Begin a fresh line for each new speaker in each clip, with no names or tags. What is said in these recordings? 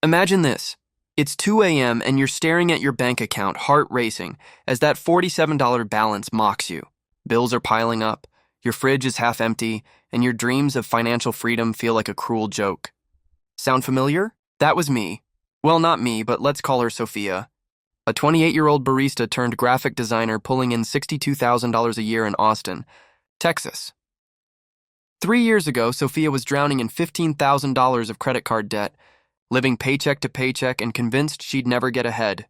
Imagine this. It's 2 a.m. and you're staring at your bank account, heart racing, as that $47 balance mocks you. Bills are piling up, your fridge is half empty, and your dreams of financial freedom feel like a cruel joke. Sound familiar? That was me. Well, not me, but let's call her Sofia. A 28-year-old barista turned graphic designer pulling in $62,000 a year in Austin, Texas. 3 years ago, Sofia was drowning in $15,000 of credit card debt, living paycheck to paycheck and convinced she'd never get ahead.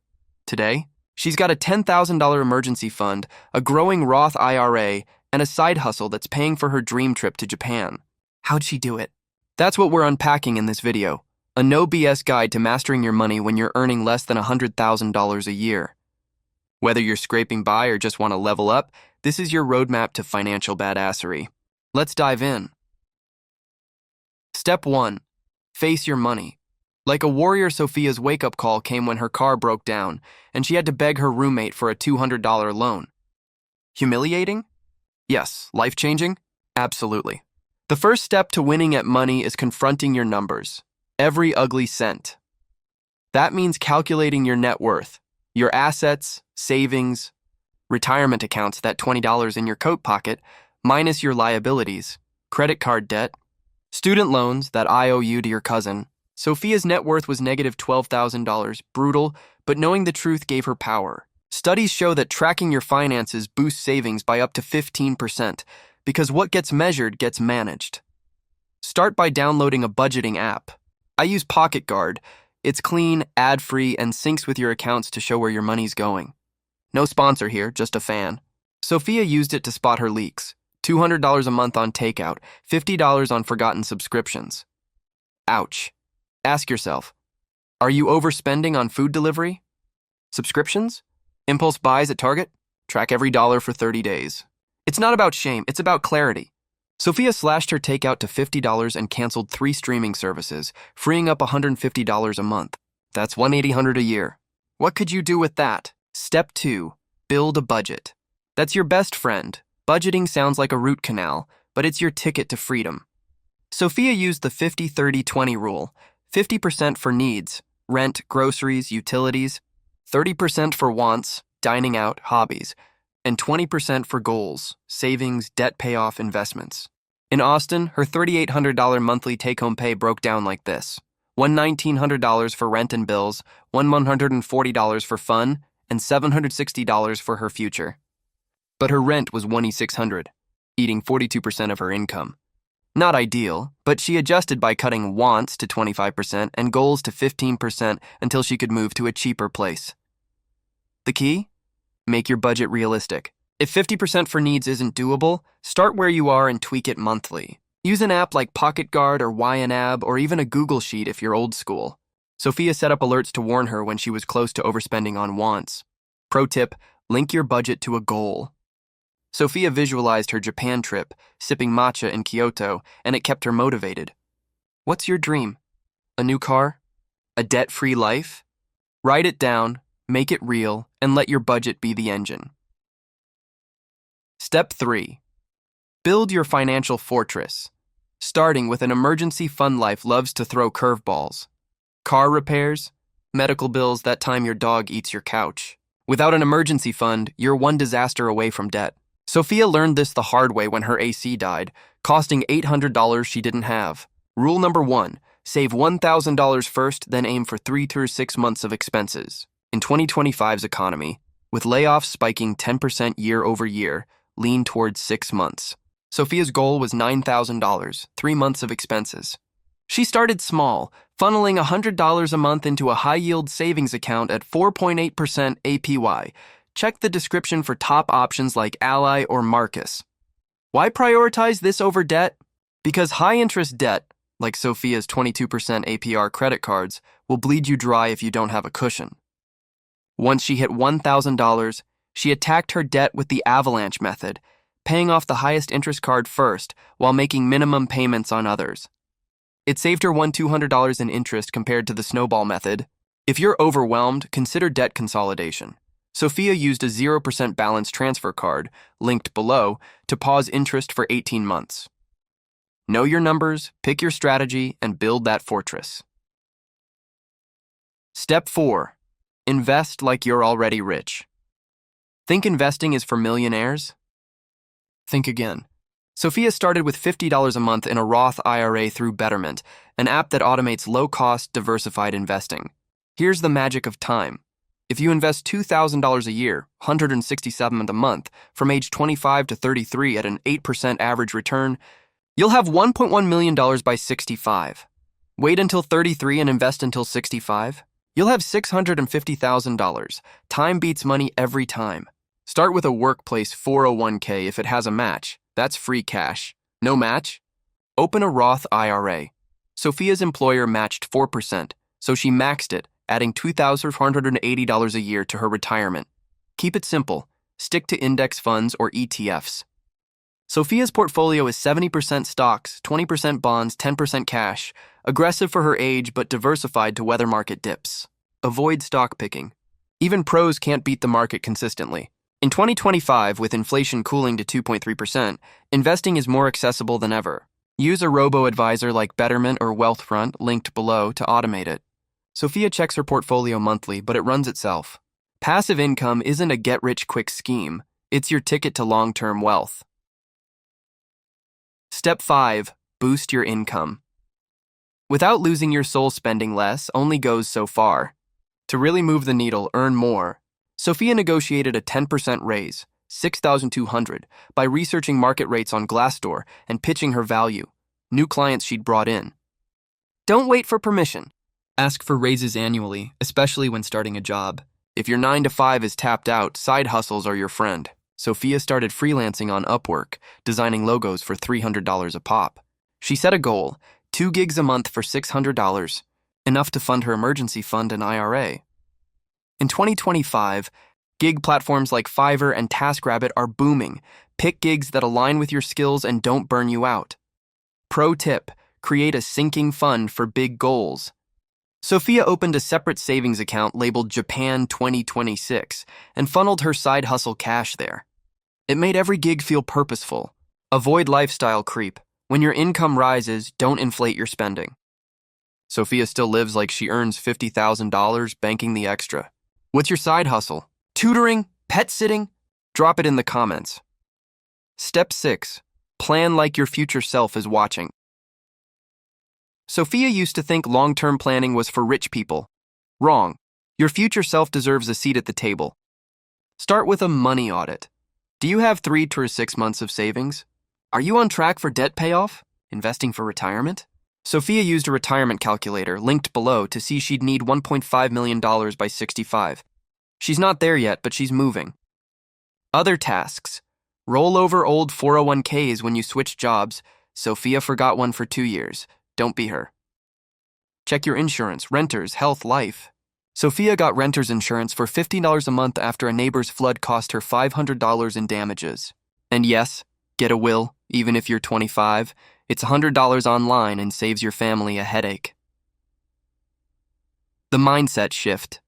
Today, she's got a $10,000 emergency fund, a growing Roth IRA, and a side hustle that's paying for her dream trip to Japan. How'd she do it? That's what we're unpacking in this video. A no BS guide to mastering your money when you're earning less than $100,000 a year. Whether you're scraping by or just want to level up, this is your roadmap to financial badassery. Let's dive in. Step 1. Face your money. Like a warrior, Sofia's wake-up call came when her car broke down, and she had to beg her roommate for a $200 loan. Humiliating? Yes. Life-changing? Absolutely. The first step to winning at money is confronting your numbers. Every ugly cent. That means calculating your net worth, your assets, savings, retirement accounts, that $20 in your coat pocket, minus your liabilities, credit card debt, student loans, that IOU to your cousin. Sofia's net worth was negative $12,000, brutal, but knowing the truth gave her power. Studies show that tracking your finances boosts savings by up to 15%, because what gets measured gets managed. Start by downloading a budgeting app. I use Pocket Guard. It's clean, ad-free, and syncs with your accounts to show where your money's going. No sponsor here, just a fan. Sofia used it to spot her leaks. $200 a month on takeout, $50 on forgotten subscriptions. Ouch. Ask yourself, are you overspending on food delivery? Subscriptions? Impulse buys at Target? Track every dollar for 30 days. It's not about shame, it's about clarity. Sofia slashed her takeout to $50 and canceled 3 streaming services, freeing up $150 a month. That's $180 a year. What could you do with that? Step 2. Build a budget. That's your best friend. Budgeting sounds like a root canal, but it's your ticket to freedom. Sofia used the 50-30-20 rule. 50% for needs, rent, groceries, utilities, 30% for wants, dining out, hobbies, and 20% for goals, savings, debt payoff, investments. In Austin, her $3,800 monthly take-home pay broke down like this. $1,900 for rent and bills, $140 for fun, and $760 for her future. But her rent was $2,600, eating 42% of her income. Not ideal, but she adjusted by cutting wants to 25% and goals to 15% until she could move to a cheaper place. The key? Make your budget realistic. If 50% for needs isn't doable, start where you are and tweak it monthly. Use an app like Pocket Guard or YNAB or even a Google Sheet if you're old school. Sofia set up alerts to warn her when she was close to overspending on wants. Pro tip, link your budget to a goal. Sofia visualized her Japan trip, sipping matcha in Kyoto, and it kept her motivated. What's your dream? A new car? A debt-free life? Write it down, make it real, and let your budget be the engine. Step 3. Build your financial fortress. Starting with an emergency fund, life loves to throw curveballs. Car repairs, medical bills, that time your dog eats your couch. Without an emergency fund, you're one disaster away from debt. Sofia learned this the hard way when her AC died, costing $800 she didn't have. Rule number 1, save $1,000 first, then aim for 3 to 6 months of expenses. In 2025's economy, with layoffs spiking 10% year over year, lean towards 6 months. Sofia's goal was $9,000, 3 months of expenses. She started small, funneling $100 a month into a high-yield savings account at 4.8% APY. Check the description for top options like Ally or Marcus. Why prioritize this over debt? Because high-interest debt, like Sofia's 22% APR credit cards, will bleed you dry if you don't have a cushion. Once she hit $1,000, she attacked her debt with the avalanche method, paying off the highest interest card first while making minimum payments on others. It saved her $200 in interest compared to the snowball method. If you're overwhelmed, consider debt consolidation. Sofia used a 0% balance transfer card, linked below, to pause interest for 18 months. Know your numbers, pick your strategy, and build that fortress. Step 4. Invest like you're already rich. Think investing is for millionaires? Think again. Sofia started with $50 a month in a Roth IRA through Betterment, an app that automates low-cost, diversified investing. Here's the magic of time. If you invest $2,000 a year, $167 a month, from age 25 to 33 at an 8% average return, you'll have $1.1 million by 65. Wait until 33 and invest until 65. You'll have $650,000. Time beats money every time. Start with a workplace 401k if it has a match. That's free cash. No match? Open a Roth IRA. Sofia's employer matched 4%, so she maxed it, adding $2,480 a year to her retirement. Keep it simple. Stick to index funds or ETFs. Sofia's portfolio is 70% stocks, 20% bonds, 10% cash, aggressive for her age but diversified to weather market dips. Avoid stock picking. Even pros can't beat the market consistently. In 2025, with inflation cooling to 2.3%, investing is more accessible than ever. Use a robo-advisor like Betterment or Wealthfront, linked below, to automate it. Sofia checks her portfolio monthly, but it runs itself. Passive income isn't a get-rich-quick scheme. It's your ticket to long-term wealth. Step 5. Boost your income. Without losing your soul, spending less only goes so far. To really move the needle, earn more. Sofia negotiated a 10% raise, $6,200, by researching market rates on Glassdoor and pitching her value. New clients she'd brought in. Don't wait for permission. Ask for raises annually, especially when starting a job. If your 9-to-5 is tapped out, side hustles are your friend. Sofia started freelancing on Upwork, designing logos for $300 a pop. She set a goal, 2 gigs a month for $600, enough to fund her emergency fund and IRA. In 2025, gig platforms like Fiverr and TaskRabbit are booming. Pick gigs that align with your skills and don't burn you out. Pro tip: create a sinking fund for big goals. Sofia opened a separate savings account labeled Japan 2026 and funneled her side hustle cash there. It made every gig feel purposeful. Avoid lifestyle creep. When your income rises, don't inflate your spending. Sofia still lives like she earns $50,000, banking the extra. What's your side hustle? Tutoring? Pet sitting? Drop it in the comments. Step 6. Plan like your future self is watching. Sofia used to think long-term planning was for rich people. Wrong. Your future self deserves a seat at the table. Start with a money audit. Do you have 3 to 6 months of savings? Are you on track for debt payoff? Investing for retirement? Sofia used a retirement calculator, linked below, to see she'd need $1.5 million by 65. She's not there yet, but she's moving. Other tasks. Roll over old 401ks when you switch jobs. Sofia forgot one for 2 years. Don't be her. Check your insurance, renters, health, life. Sofia got renter's insurance for $50 a month after a neighbor's flood cost her $500 in damages. And yes, get a will, even if you're 25. It's $100 online and saves your family a headache. The mindset shift.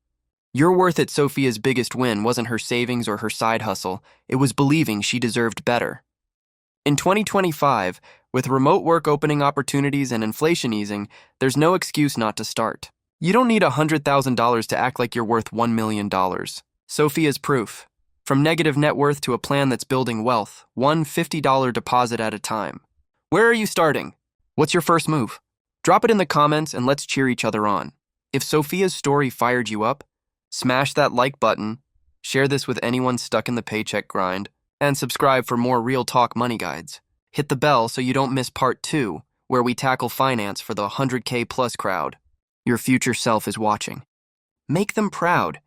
Your worth at Sofia's biggest win wasn't her savings or her side hustle. It was believing she deserved better. In 2025, with remote work opening opportunities and inflation easing, there's no excuse not to start. You don't need $100,000 to act like you're worth $1 million. Sofia's proof. From negative net worth to a plan that's building wealth, one $50 deposit at a time. Where are you starting? What's your first move? Drop it in the comments and let's cheer each other on. If Sofia's story fired you up, smash that like button, share this with anyone stuck in the paycheck grind, and subscribe for more real talk money guides. Hit the bell so you don't miss part 2, where we tackle finance for the 100K plus crowd. Your future self is watching. Make them proud.